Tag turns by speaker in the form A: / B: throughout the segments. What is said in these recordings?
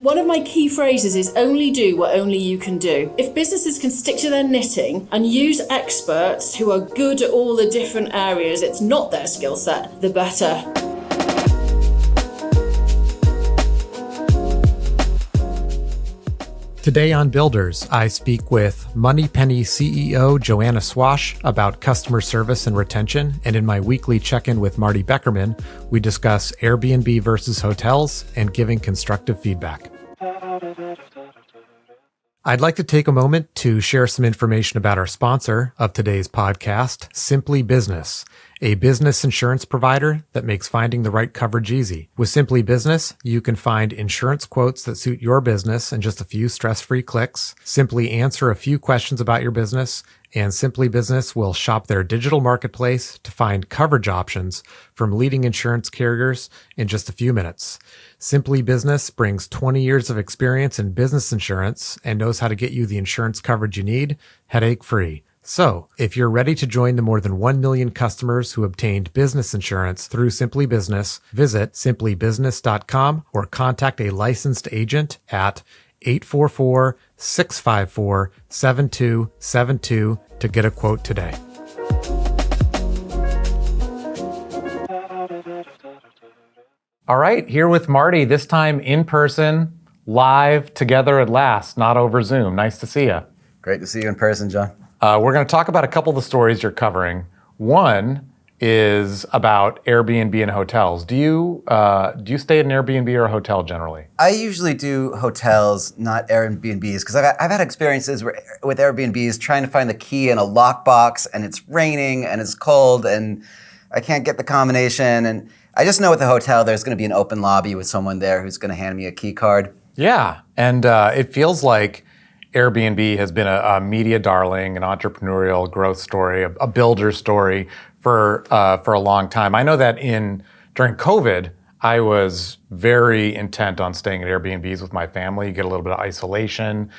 A: One of my key phrases is only do what only you can do. If businesses can stick to their knitting and use experts who are good at all the different areas, it's not their skill set, the better.
B: Today on Builders, I speak with Moneypenny CEO Joanna Swash about customer service and retention, and in my weekly check-in with Marty Beckerman, we discuss Airbnb versus hotels and giving constructive feedback. I'd like to take a moment to share some information about our sponsor of today's podcast, Simply Business, a business insurance provider that makes finding the right coverage easy. With Simply Business, you can find insurance quotes that suit your business in just a few stress-free clicks. Simply answer a few questions about your business, and Simply Business will shop their digital marketplace to find coverage options from leading insurance carriers in just a few minutes. Simply Business brings 20 years of experience in business insurance and knows how to get you the insurance coverage you need, headache-free. So, if you're ready to join the more than 1 million customers who obtained business insurance through Simply Business, visit simplybusiness.com or contact a licensed agent at 844-654-7272 to get a quote today. All right, here with Marty, this time in person, live, together at last, not over Zoom. Nice to see you.
C: Great to see you in person, John.
B: We're going to talk about a couple of the stories you're covering. One is about Airbnb and hotels. Do you stay at an Airbnb or a hotel generally?
C: I usually do hotels, not Airbnbs, because I've had experiences with Airbnbs trying to find the key in a lockbox, and it's raining and it's cold, and I can't get the combination. And I just know with a hotel, there's going to be an open lobby with someone there who's going to hand me a key card.
B: Yeah, and it feels like Airbnb has been a media darling, an entrepreneurial growth story, a builder story for a long time. I know that during COVID, I was very intent on staying at Airbnbs with my family. You get a little bit of isolation,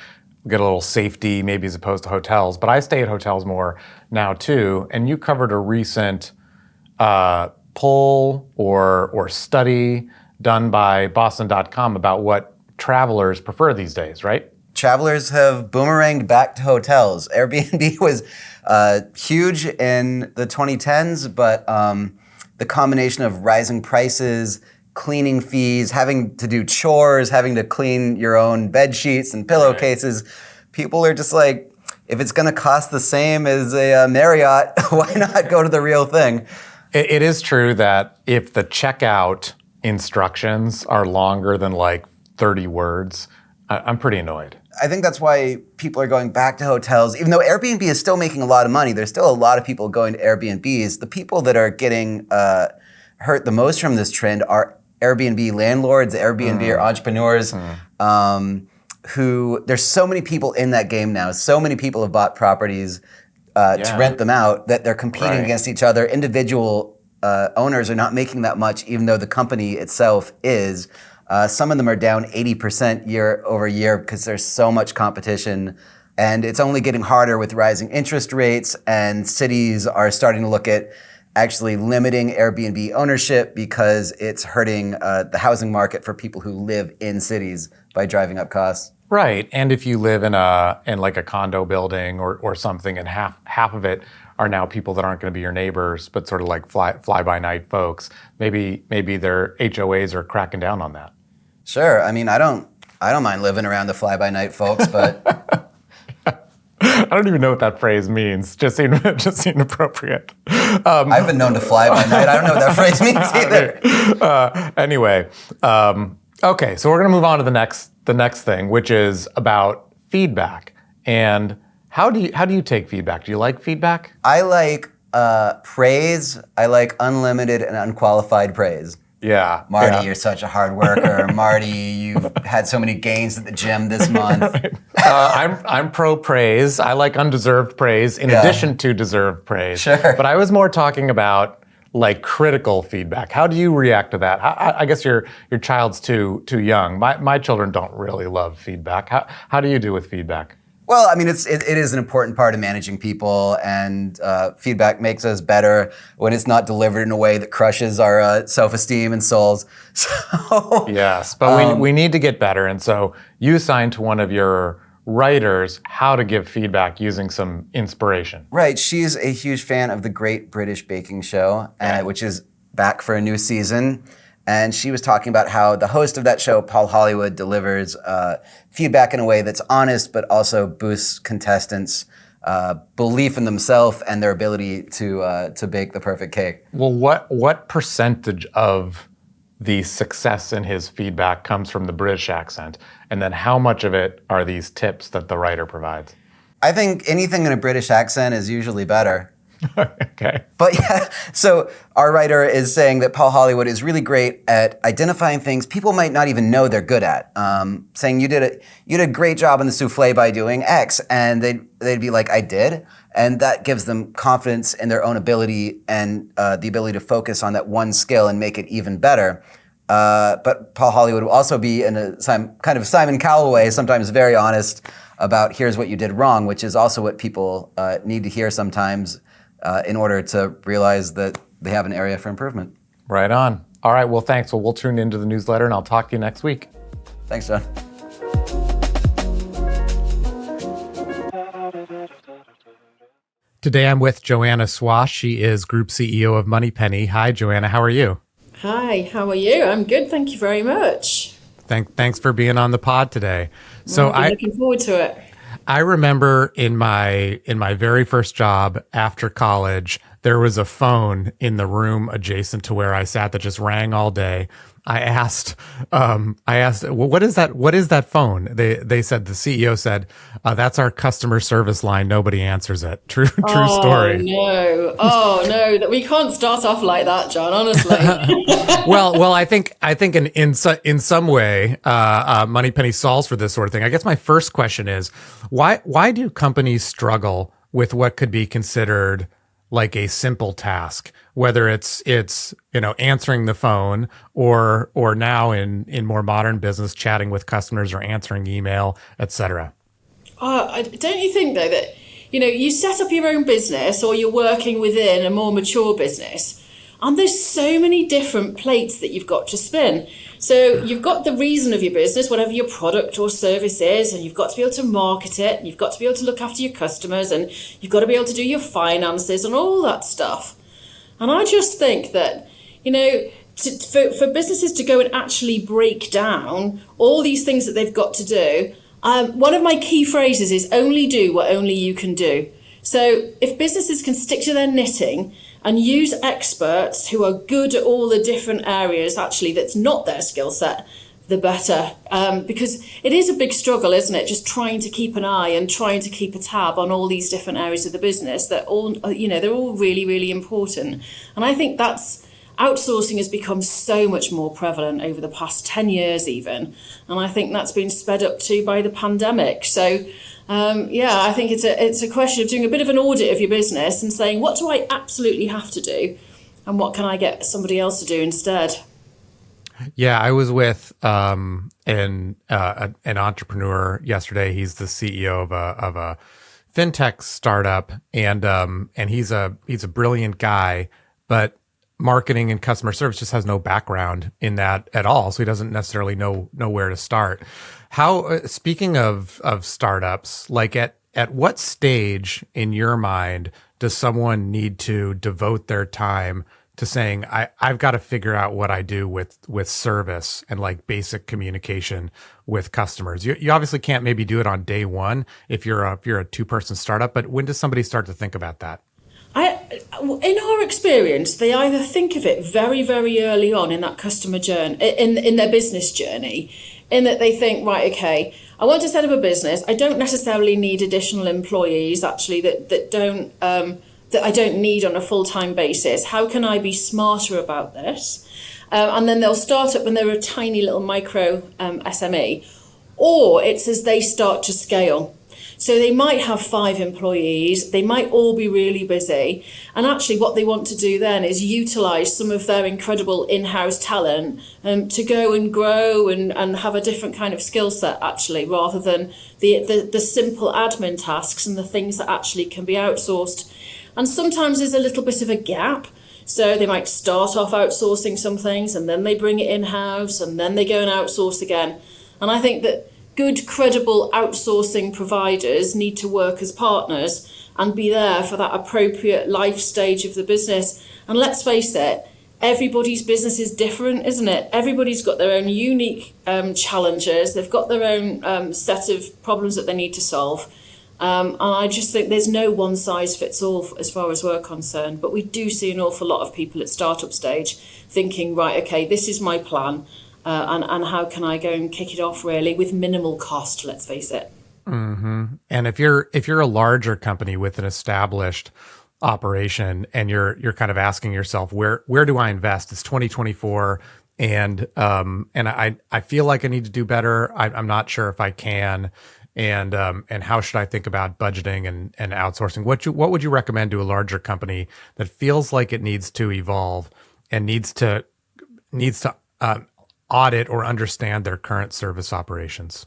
B: get a little safety, maybe as opposed to hotels. But I stay at hotels more now too. And you covered a recent poll or study done by Boston.com about what travelers prefer these days, right?
C: Travelers have boomeranged back to hotels. Airbnb was huge in the 2010s, but the combination of rising prices, cleaning fees, having to do chores, having to clean your own bed sheets and pillowcases, people are just like, if it's going to cost the same as a Marriott, why not go to the real thing?
B: It is true that if the checkout instructions are longer than like 30 words, I'm pretty annoyed.
C: I think that's why people are going back to hotels. Even though Airbnb is still making a lot of money, there's still a lot of people going to Airbnbs. The people that are getting hurt the most from this trend are Airbnb landlords, Airbnb or entrepreneurs, who, there's so many people in that game now. So many people have bought properties to rent them out that they're competing against each other. Individual owners are not making that much, even though the company itself is. Some of them are down 80% year over year because there's so much competition, and it's only getting harder with rising interest rates, and cities are starting to look at actually limiting Airbnb ownership because it's hurting the housing market for people who live in cities by driving up costs.
B: Right, and if you live in like a condo building or something, and half of it are now people that aren't going to be your neighbors, but sort of like fly-by-night folks, maybe their HOAs are cracking down on that.
C: Sure. I mean, I don't mind living around the fly-by-night folks, but
B: I don't even know what that phrase means. Just seemed appropriate.
C: I've been known to fly by night. I don't know what that phrase means either.
B: Anyway, okay. So we're going to move on to the next thing, which is about feedback. And how do you take feedback? Do you like feedback?
C: I like praise. I like unlimited and unqualified praise.
B: Yeah.
C: Marty, you're such a hard worker. Marty, you've had so many gains at the gym this month.
B: Right. I'm pro praise. I like undeserved praise in addition to deserved praise.
C: Sure.
B: But I was more talking about like critical feedback. How do you react to that? I guess your child's too young. My children don't really love feedback. How do you do with feedback?
C: Well, I mean, it is an important part of managing people, and feedback makes us better when it's not delivered in a way that crushes our self-esteem and souls. So
B: yes, but we need to get better. And so you assigned to one of your writers how to give feedback using some inspiration.
C: Right. She's a huge fan of the Great British Baking Show, which is back for a new season. And she was talking about how the host of that show, Paul Hollywood, delivers feedback in a way that's honest, but also boosts contestants' belief in themselves and their ability to bake the perfect cake.
B: Well, what percentage of the success in his feedback comes from the British accent? And then how much of it are these tips that the writer provides?
C: I think anything in a British accent is usually better.
B: Okay.
C: But yeah, so our writer is saying that Paul Hollywood is really great at identifying things people might not even know they're good at. Saying you did a great job in the souffle by doing X, and they'd be like, I did, and that gives them confidence in their own ability and the ability to focus on that one skill and make it even better. But Paul Hollywood will also be in a kind of Simon Cowell way, sometimes very honest about here's what you did wrong, which is also what people need to hear sometimes. In order to realize that they have an area for improvement.
B: Right on. All right, well, thanks. Well, we'll tune into the newsletter, and I'll talk to you next week.
C: Thanks, John.
B: Today I'm with Joanna Swash. She is Group CEO of Moneypenny. Hi, Joanna. How are you?
A: Hi, how are you? I'm good, thank you very much.
B: Thanks for being on the pod today. So
A: I'm looking forward to it.
B: I remember in my very first job after college, there was a phone in the room adjacent to where I sat that just rang all day. I asked, well, what is that phone? They said, the CEO said, that's our customer service line. Nobody answers it. True story.
A: Oh no, that we can't start off like that, John, honestly.
B: Well, I think in some way, Moneypenny solves for this sort of thing. I guess my first question is, why do companies struggle with what could be considered like a simple task, whether it's answering the phone or now in more modern business, chatting with customers or answering email, etc.
A: Don't you think though that you set up your own business or you're working within a more mature business, and there's so many different plates that you've got to spin. So you've got the reason of your business, whatever your product or service is, and you've got to be able to market it, and you've got to be able to look after your customers, and you've got to be able to do your finances and all that stuff. And I just think that, for businesses to go and actually break down all these things that they've got to do, one of my key phrases is only do what only you can do. So if businesses can stick to their knitting and use experts who are good at all the different areas, actually, that's not their skill set, the better. Because it is a big struggle, isn't it? Just trying to keep an eye and trying to keep a tab on all these different areas of the business that they're all really, really important. And I think outsourcing has become so much more prevalent over the past 10 years even. And I think that's been sped up too by the pandemic. So I think it's a question of doing a bit of an audit of your business and saying, what do I absolutely have to do? And what can I get somebody else to do instead?
B: Yeah, I was with an entrepreneur yesterday. He's the CEO of a fintech startup, and he's a brilliant guy, but marketing and customer service just has no background in that at all. So he doesn't necessarily know where to start. Speaking of startups, like at what stage in your mind does someone need to devote their time to saying, I've got to figure out what I do with service and like basic communication with customers? You obviously can't maybe do it on day one if you're a 2-person startup, but when does somebody start to think about that?
A: In our experience, they either think of it very, very early on in that customer journey, in their business journey, in that they think, right, okay, I want to set up a business. I don't necessarily need additional employees, actually, that I don't need on a full-time basis. How can I be smarter about this? And then they'll start up when they're a tiny little micro SME, or it's as they start to scale. So they might have 5 employees, they might all be really busy. And actually what they want to do then is utilize some of their incredible in-house talent to go and grow and have a different kind of skill set, actually, rather than the simple admin tasks and the things that actually can be outsourced. And sometimes there's a little bit of a gap. So they might start off outsourcing some things and then they bring it in-house and then they go and outsource again. And I think that good, credible outsourcing providers need to work as partners and be there for that appropriate life stage of the business. And let's face it, everybody's business is different, isn't it? Everybody's got their own unique challenges. They've got their own set of problems that they need to solve. And I just think there's no one size fits all as far as we're concerned. But we do see an awful lot of people at startup stage thinking, right, okay, this is my plan. And how can I go and kick it off really with minimal cost, let's face it.
B: Mm-hmm. And if you're a larger company with an established operation and you're kind of asking yourself, where do I invest? It's 2024 and I feel like I need to do better. I'm not sure if I can. And how should I think about budgeting and outsourcing? What would you recommend to a larger company that feels like it needs to evolve and needs to audit or understand their current service operations?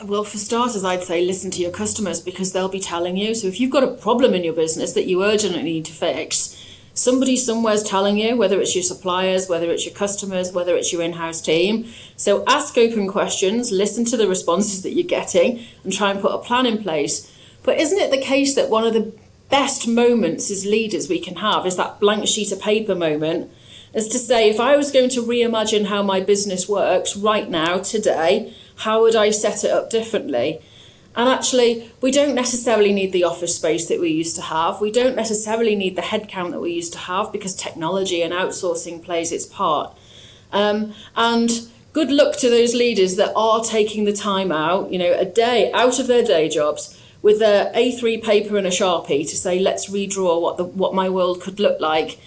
A: Well, for starters, I'd say listen to your customers, because they'll be telling you. So if you've got a problem in your business that you urgently need to fix, somebody somewhere's telling you, whether it's your suppliers, whether it's your customers, whether it's your in-house team. So ask open questions, listen to the responses that you're getting, and try and put a plan in place. But isn't it the case that one of the best moments as leaders we can have is that blank sheet of paper moment? As to say, if I was going to reimagine how my business works right now, today, how would I set it up differently? And actually, we don't necessarily need the office space that we used to have. We don't necessarily need the headcount that we used to have, because technology and outsourcing plays its part. And good luck to those leaders that are taking the time out, a day out of their day jobs with their A3 paper and a Sharpie to say, let's redraw what my world could look like.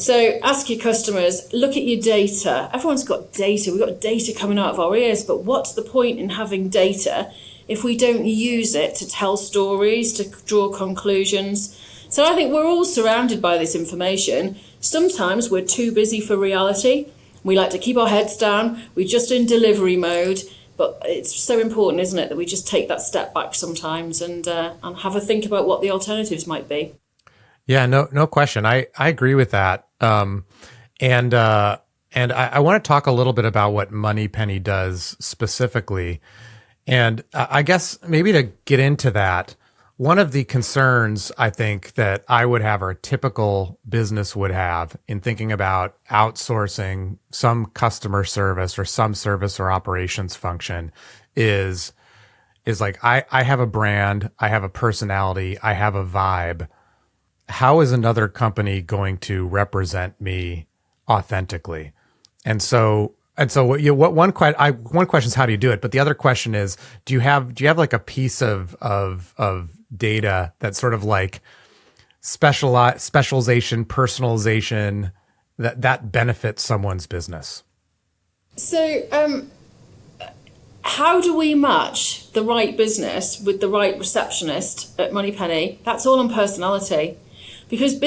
A: So ask your customers, look at your data. Everyone's got data. We've got data coming out of our ears, but what's the point in having data if we don't use it to tell stories, to draw conclusions? So I think we're all surrounded by this information. Sometimes we're too busy for reality. We like to keep our heads down. We're just in delivery mode. But it's so important, isn't it, that we just take that step back sometimes and have a think about what the alternatives might be.
B: Yeah, no question. I agree with that. And I want to talk a little bit about what Moneypenny does specifically. And I guess maybe to get into that, one of the concerns I think that I would have, or a typical business would have, in thinking about outsourcing some customer service or some service or operations function is like, I have a brand, I have a personality, I have a vibe. How is another company going to represent me authentically? And so one question is, how do you do it? But the other question is, do you have like a piece of data that's sort of like specialization, personalization that benefits someone's business?
A: So, how do we match the right business with the right receptionist at Moneypenny? That's all on personality. Because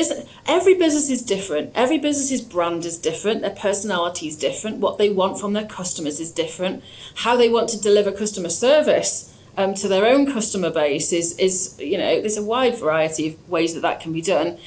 A: every business is different. Every business's brand is different. Their personality is different. What they want from their customers is different. How they want to deliver customer service to their own customer base is there's a wide variety of ways that can be done.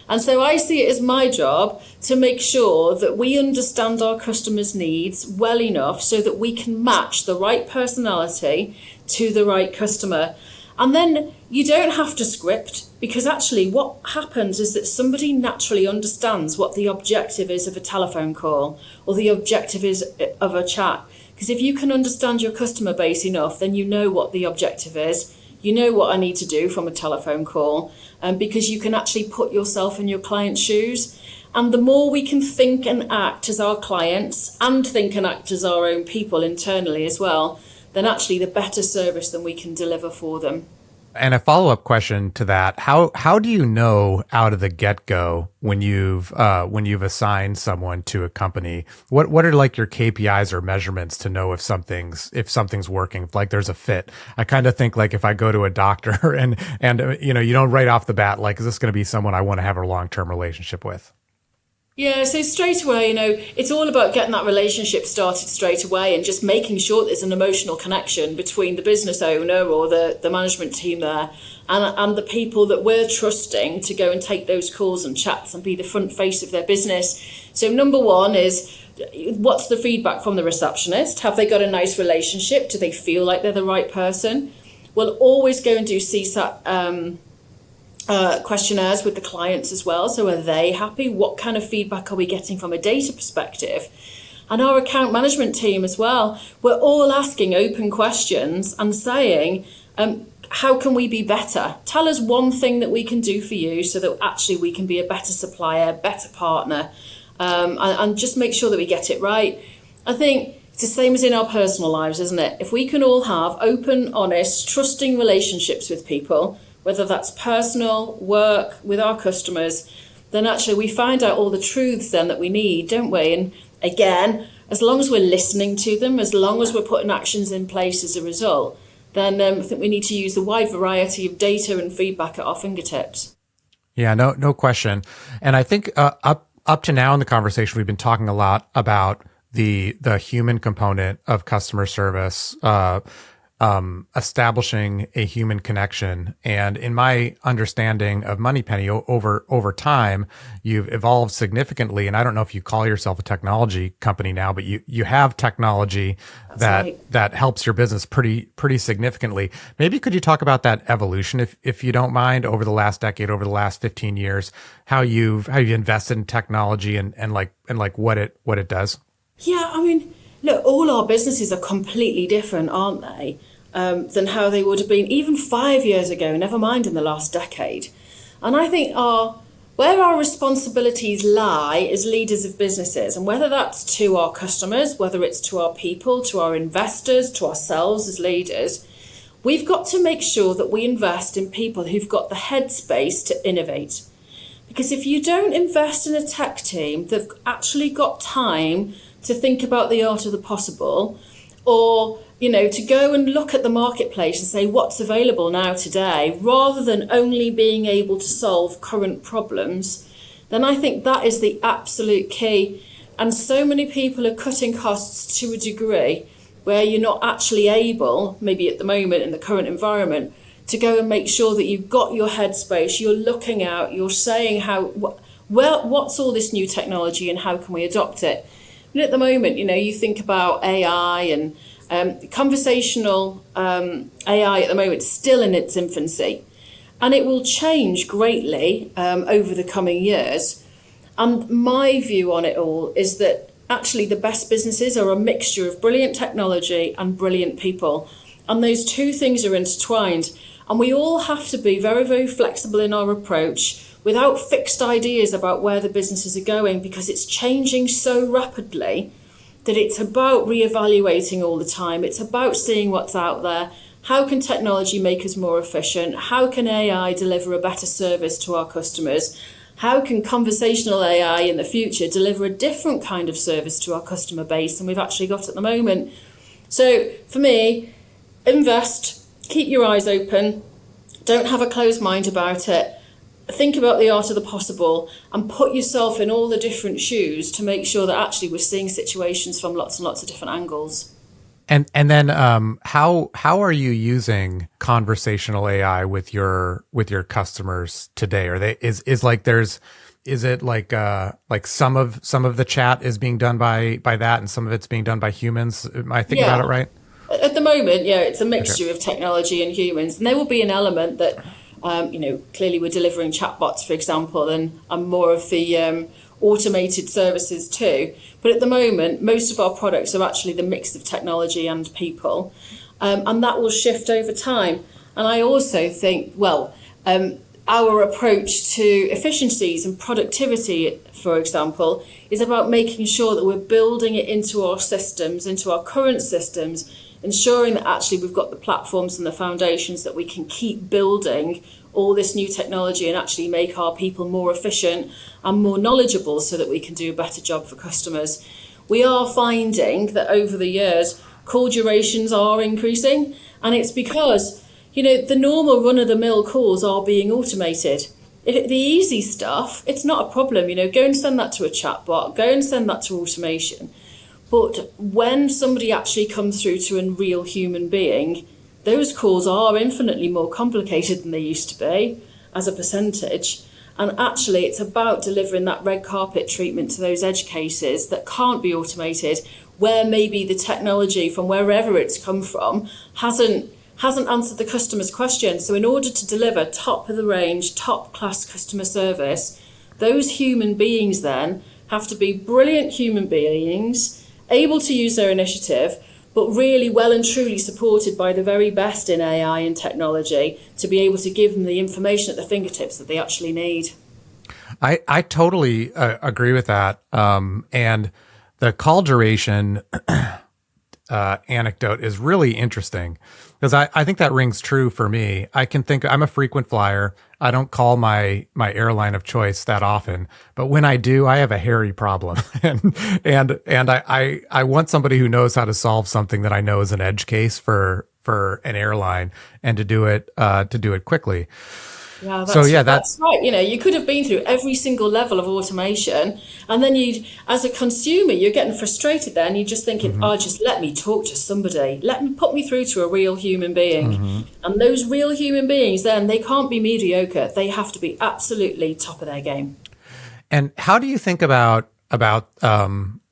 A: And so I see it as my job to make sure that we understand our customers' needs well enough so that we can match the right personality to the right customer. And then you don't have to script, because actually what happens is that somebody naturally understands what the objective is of a telephone call or the objective is of a chat. Because if you can understand your customer base enough, then you know what the objective is. You know what I need to do from a telephone call, because you can actually put yourself in your client's shoes. And the more we can think and act as our clients and think and act as our own people internally as well, then actually the better service that we can deliver for them.
B: And a follow-up question to that: how do you know out of the get-go when you've assigned someone to a company? What are like your KPIs or measurements to know if something's working? If, like, there's a fit. I kind of think, like, if I go to a doctor and you don't right off the bat, like, is this going to be someone I want to have a long-term relationship with?
A: Yeah, so straight away, it's all about getting that relationship started straight away and just making sure there's an emotional connection between the business owner or the management team there and the people that we're trusting to go and take those calls and chats and be the front face of their business. So number one is, what's the feedback from the receptionist? Have they got a nice relationship? Do they feel like they're the right person? We'll always go and do CSAT questionnaires with the clients as well. So are they happy? What kind of feedback are we getting from a data perspective? And our account management team as well, we're all asking open questions and saying, how can we be better? Tell us one thing that we can do for you so that actually we can be a better supplier, better partner, and just make sure that we get it right. I think it's the same as in our personal lives, isn't it? If we can all have open, honest, trusting relationships with people, whether that's personal, work, with our customers, then actually we find out all the truths then that we need, don't we? And again, as long as we're listening to them, as long as we're putting actions in place as a result, then I think we need to use the wide variety of data and feedback at our fingertips.
B: Yeah, no question. And I think up to now in the conversation, we've been talking a lot about the human component of customer service, establishing a human connection. And in my understanding of Moneypenny, over time, you've evolved significantly. And I don't know if you call yourself a technology company now, but you have technology that helps your business pretty significantly. Maybe could you talk about that evolution, if you don't mind, over the last decade, over the last 15 years, how you've invested in technology and what it does?
A: Yeah, I mean, look, all our businesses are completely different, aren't they, than how they would have been even 5 years ago, never mind in the last decade. And I think where our responsibilities lie as leaders of businesses, and whether that's to our customers, whether it's to our people, to our investors, to ourselves as leaders, we've got to make sure that we invest in people who've got the headspace to innovate. Because if you don't invest in a tech team that've actually got time to think about the art of the possible, or to go and look at the marketplace and say what's available now today, rather than only being able to solve current problems, then I think that is the absolute key. And so many people are cutting costs to a degree where you're not actually able, maybe at the moment in the current environment, to go and make sure that you've got your headspace, you're looking out, you're saying what's all this new technology and how can we adopt it? And at the moment, you think about AI and conversational AI at the moment is still in its infancy, and it will change greatly over the coming years. And my view on it all is that actually the best businesses are a mixture of brilliant technology and brilliant people. And those two things are intertwined. And we all have to be very, very flexible in our approach without fixed ideas about where the businesses are going, because it's changing so rapidly that it's about reevaluating all the time. It's about seeing what's out there. How can technology make us more efficient? How can AI deliver a better service to our customers? How can conversational AI in the future deliver a different kind of service to our customer base than we've actually got at the moment? So for me, invest, keep your eyes open, don't have a closed mind about it. Think about the art of the possible and put yourself in all the different shoes to make sure that actually we're seeing situations from lots and lots of different angles.
B: And then how are you using conversational AI with your customers today? Are they is it like some of the chat is being done by that and some of it's being done by humans? Am I thinking about it right?
A: At the moment, yeah, it's a mixture of technology and humans, and there will be an element that clearly we're delivering chatbots, for example, and more of the automated services too. But at the moment, most of our products are actually the mix of technology and people, and that will shift over time. And I also think, our approach to efficiencies and productivity, for example, is about making sure that we're building it into our systems, into our current systems, ensuring that actually we've got the platforms and the foundations that we can keep building all this new technology and actually make our people more efficient and more knowledgeable so that we can do a better job for customers. We are finding that over the years, call durations are increasing, and it's because, the normal run-of-the-mill calls are being automated. The easy stuff, it's not a problem, go and send that to a chatbot, go and send that to automation. But when somebody actually comes through to a real human being, those calls are infinitely more complicated than they used to be as a percentage. And actually, it's about delivering that red carpet treatment to those edge cases that can't be automated, where maybe the technology from wherever it's come from hasn't answered the customer's question. So in order to deliver top of the range, top class customer service, those human beings then have to be brilliant human beings, able to use their initiative, but really well and truly supported by the very best in AI and technology to be able to give them the information at their fingertips that they actually need.
B: I totally agree with that. And the call duration anecdote is really interesting because I think that rings true for me. I can think I'm a frequent flyer. I don't call my airline of choice that often, but when I do, I have a hairy problem. and I want somebody who knows how to solve something that I know is an edge case for an airline and to do it quickly.
A: Yeah, that's right. You could have been through every single level of automation, and then as a consumer, you're getting frustrated there, and you're just thinking, just let me talk to somebody. Put me through to a real human being. And those real human beings, then they can't be mediocre. They have to be absolutely top of their game.
B: And how do you think about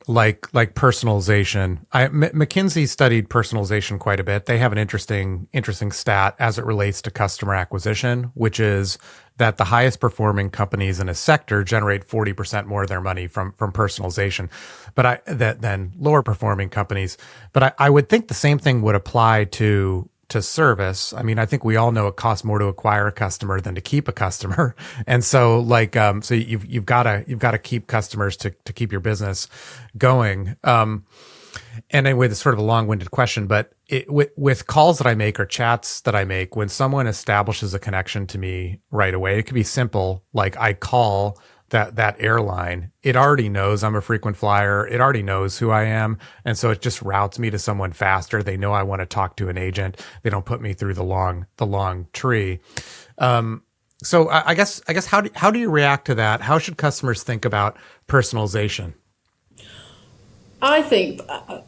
B: like personalization? McKinsey studied personalization quite a bit. They have an interesting stat as it relates to customer acquisition, which is that the highest performing companies in a sector generate 40% more of their money from personalization, than lower performing companies. But I would think the same thing would apply to service. I mean, I think we all know it costs more to acquire a customer than to keep a customer. And so so you've got to keep customers to keep your business going. And anyway, it's sort of a long-winded question, but with calls that I make or chats that I make, when someone establishes a connection to me right away, it could be simple. Like I call that airline, it already knows I'm a frequent flyer. It already knows who I am. And so it just routes me to someone faster. They know I want to talk to an agent. They don't put me through the long tree. So I guess how do you react to that? How should customers think about personalization?
A: I think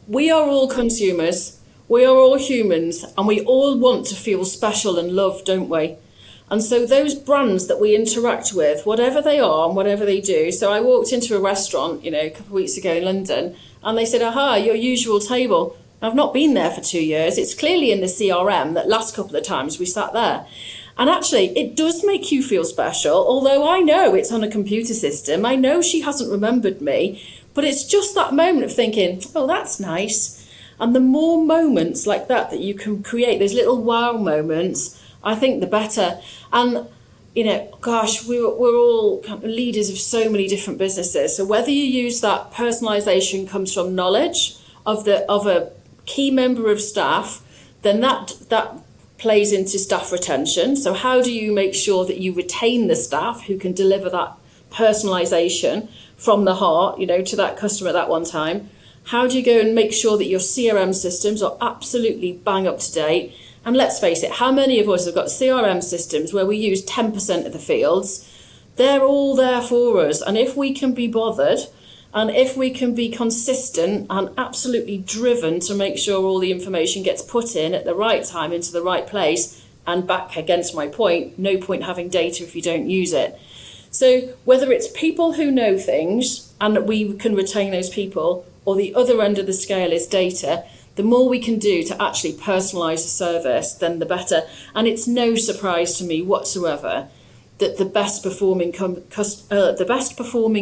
A: we are all consumers. We are all humans, and we all want to feel special and loved, don't we? And so those brands that we interact with, whatever they are and whatever they do. So I walked into a restaurant, a couple of weeks ago in London, and they said, aha, your usual table. I've not been there for 2 years. It's clearly in the CRM that last couple of times we sat there. And actually, it does make you feel special, although I know it's on a computer system. I know she hasn't remembered me, but it's just that moment of thinking, oh, that's nice. And the more moments like that you can create, those little wow moments, I think the better. And, we're all kind of leaders of so many different businesses. So whether you use that personalization comes from knowledge of a key member of staff, then that plays into staff retention. So how do you make sure that you retain the staff who can deliver that personalization from the heart, to that customer at that one time? How do you go and make sure that your CRM systems are absolutely bang up to date? And let's face it, how many of us have got CRM systems where we use 10% of the fields? They're all there for us. And if we can be bothered, and if we can be consistent and absolutely driven to make sure all the information gets put in at the right time into the right place, and back against my point, no point having data if you don't use it. So whether it's people who know things and that we can retain those people, or the other end of the scale is data, the more we can do to actually personalize a service, then the better. And it's no surprise to me whatsoever that the best performing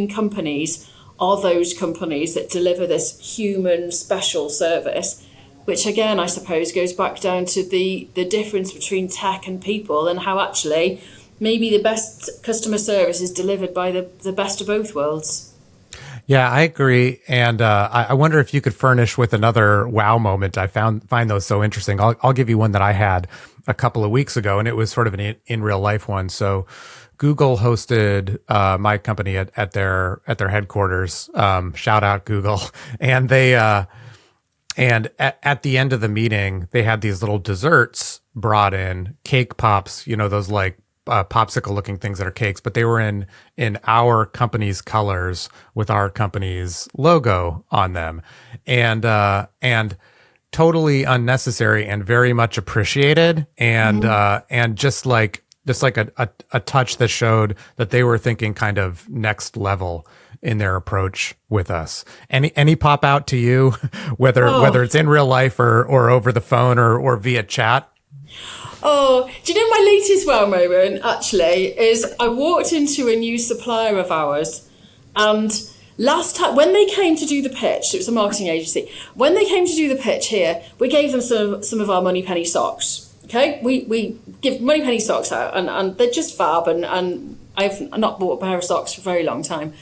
A: companies are those companies that deliver this human special service, which again, I suppose, goes back down to the difference between tech and people, and how actually maybe the best customer service is delivered by the best of both worlds.
B: Yeah, I agree. And I wonder if you could furnish with another wow moment. I find those so interesting. I'll give you one that I had a couple of weeks ago, and it was sort of an in real life one. So Google hosted my company at their headquarters. Shout out Google. And they and at the end of the meeting, they had these little desserts brought in, cake pops, those like popsicle looking things that are cakes, but they were in our company's colors with our company's logo on them, and totally unnecessary and very much appreciated, and just like a touch that showed that they were thinking kind of next level in their approach with us. Any pop out to you, whether it's in real life or over the phone or via chat?
A: Oh, do you know my latest wow moment, actually, is I walked into a new supplier of ours, and last time, when they came to do the pitch, it was a marketing agency, when they came to do the pitch here, we gave them some of our Moneypenny socks, okay? We give Moneypenny socks out, and they're just fab, and I've not bought a pair of socks for a very long time.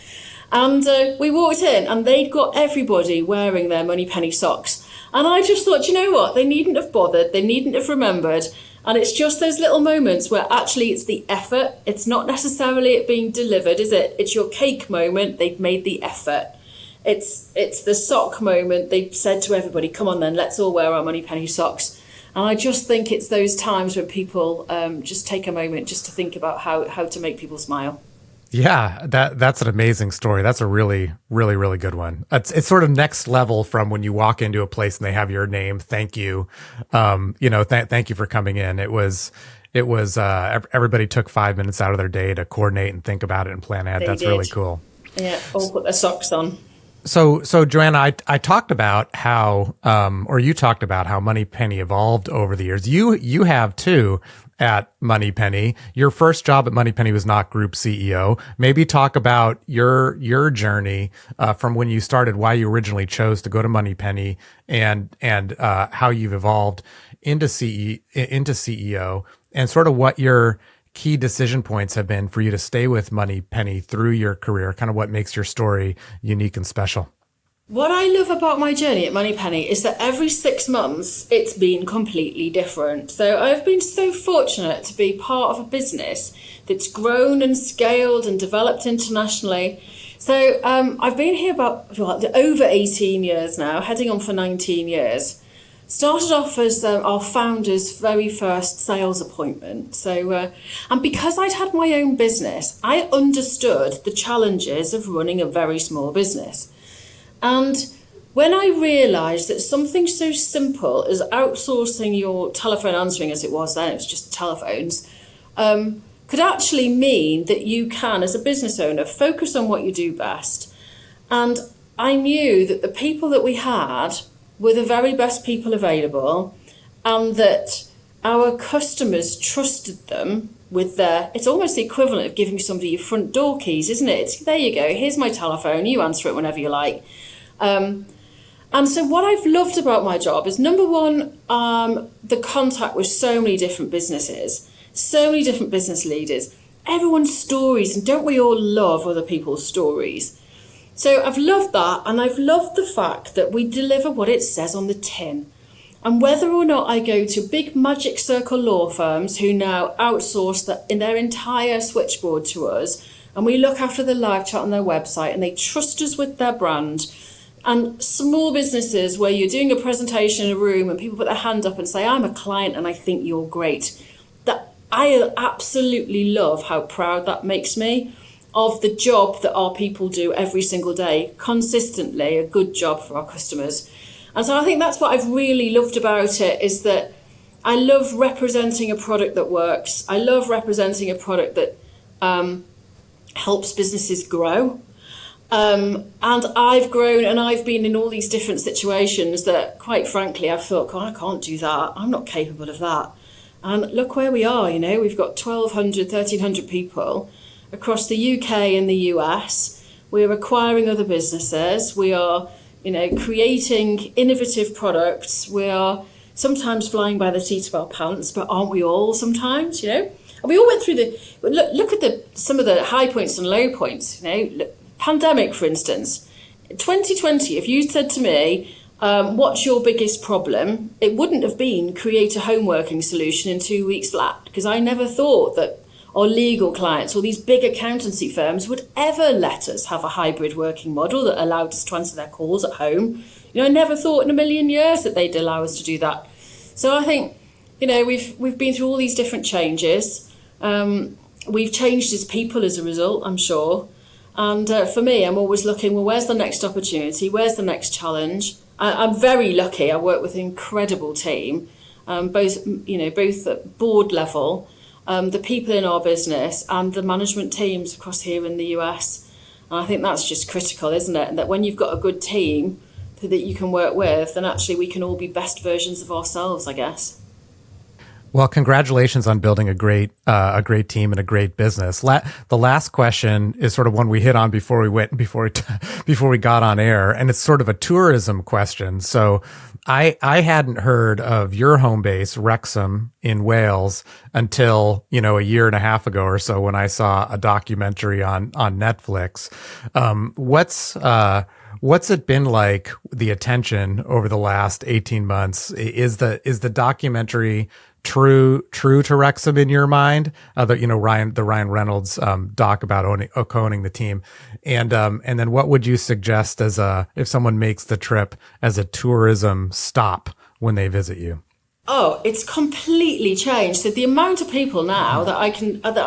A: And we walked in, and they'd got everybody wearing their Moneypenny socks. And I just thought, you know what? They needn't have bothered. They needn't have remembered. And it's just those little moments where actually it's the effort. It's not necessarily it being delivered, is it? It's your cake moment. They've made the effort. It's the sock moment. They said to everybody, come on then, let's all wear our Moneypenny socks. And I just think it's those times when people just take a moment just to think about how to make people smile.
B: Yeah, that's an amazing story. That's a really, really, really good one. It's sort of next level from when you walk into a place and they have your name. Thank you. Thank you for coming in. It was everybody took 5 minutes out of their day to coordinate and think about it and plan ahead. That's really cool.
A: Yeah, all put their socks on.
B: So Joanna, I talked about how, or you talked about how Moneypenny evolved over the years. You have too at Moneypenny. Your first job at Moneypenny was not group CEO. Maybe talk about your journey from when you started, why you originally chose to go to Moneypenny, and how you've evolved into CEO, and sort of what your key decision points have been for you to stay with Moneypenny through your career, kind of what makes your story unique and special.
A: What I love about my journey at Moneypenny is that every 6 months it's been completely different. So I've been so fortunate to be part of a business that's grown and scaled and developed internationally. So I've been here about over 18 years now, heading on for 19 years. Started off as our founder's very first sales appointment. So, and because I'd had my own business, I understood the challenges of running a very small business. And when I realised that something so simple as outsourcing your telephone answering, as it was then, it was just the telephones, could actually mean that you can, as a business owner, focus on what you do best. And I knew that the people that we had were the very best people available, and that our customers trusted them with it's almost the equivalent of giving somebody your front door keys, isn't it? There you go, here's my telephone, you answer it whenever you like. And so what I've loved about my job is, number one, the contact with so many different businesses, so many different business leaders, everyone's stories, and don't we all love other people's stories? So I've loved that, and I've loved the fact that we deliver what it says on the tin. And whether or not I go to big magic circle law firms who now outsource in their entire switchboard to us, and we look after the live chat on their website, and they trust us with their brand, and small businesses where you're doing a presentation in a room and people put their hand up and say, I'm a client and I think you're great. That I absolutely love how proud that makes me of the job that our people do every single day, consistently, a good job for our customers. And so I think that's what I've really loved about it, is that I love representing a product that works. I love representing a product that helps businesses grow. And I've grown, and I've been in all these different situations that, quite frankly, I've thought, God, I can't do that. I'm not capable of that. And look where we are, we've got 1,200, 1,300 people across the UK and the US. We're acquiring other businesses. We are, creating innovative products. We are sometimes flying by the seat of our pants, but aren't we all sometimes, And we all went through look at some of the high points and low points, Pandemic, for instance. 2020, if you said to me, what's your biggest problem? It wouldn't have been create a home working solution in 2 weeks flat, because I never thought that our legal clients or these big accountancy firms would ever let us have a hybrid working model that allowed us to answer their calls at home. I never thought in a million years that they'd allow us to do that. So I think, we've been through all these different changes. We've changed as people as a result, I'm sure. And for me, I'm always looking, well, where's the next opportunity? Where's the next challenge? I'm very lucky. I work with an incredible team, both at board level, the people in our business and the management teams across here in the US. And I think that's just critical, isn't it? And that when you've got a good team that you can work with, then actually we can all be best versions of ourselves, I guess.
B: Well, congratulations on building a great team and a great business. The last question is sort of one we hit on before we got on air, and it's sort of a tourism question. So I hadn't heard of your home base, Wrexham in Wales, until, a year and a half ago or so when I saw a documentary on Netflix. What's it been like, the attention over the last 18 months? Is the documentary true to Wrexham in your mind? The Ryan Reynolds doc about owning the team, and then what would you suggest if someone makes the trip as a tourism stop when they visit you?
A: Oh, it's completely changed. So the amount of people now that I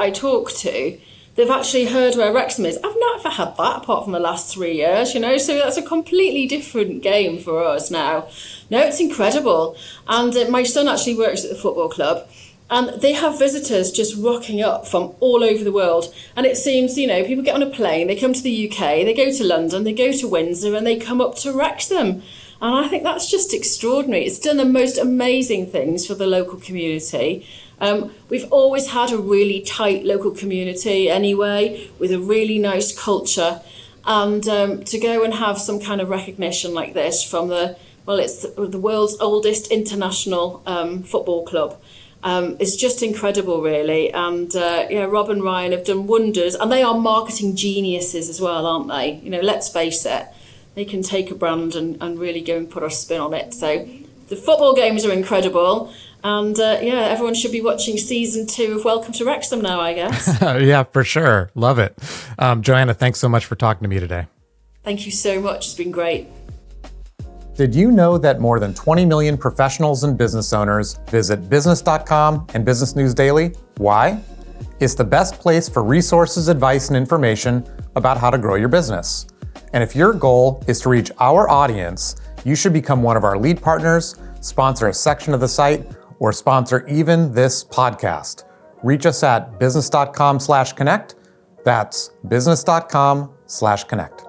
A: talk to, they've actually heard where Wrexham is. I've never had that apart from the last 3 years, So that's a completely different game for us now. No, it's incredible. And my son actually works at the football club, and they have visitors just rocking up from all over the world. And it seems, people get on a plane, they come to the UK, they go to London, they go to Windsor, and they come up to Wrexham. And I think that's just extraordinary. It's done the most amazing things for the local community. We've always had a really tight local community anyway, with a really nice culture. And to go and have some kind of recognition like this from it's the world's oldest international football club. It's just incredible, really. And Rob and Ryan have done wonders, and they are marketing geniuses as well, aren't they? Let's face it, they can take a brand and really go and put a spin on it. So the football games are incredible. And everyone should be watching season 2 of Welcome to Wrexham now, I guess.
B: Yeah, for sure. Love it. Joanna, thanks so much for talking to me today.
A: Thank you so much. It's been great.
B: Did you know that more than 20 million professionals and business owners visit business.com and Business News Daily? Why? It's the best place for resources, advice, and information about how to grow your business. And if your goal is to reach our audience, you should become one of our lead partners, sponsor a section of the site, or sponsor even this podcast. Reach us at business.com/connect. That's business.com/connect.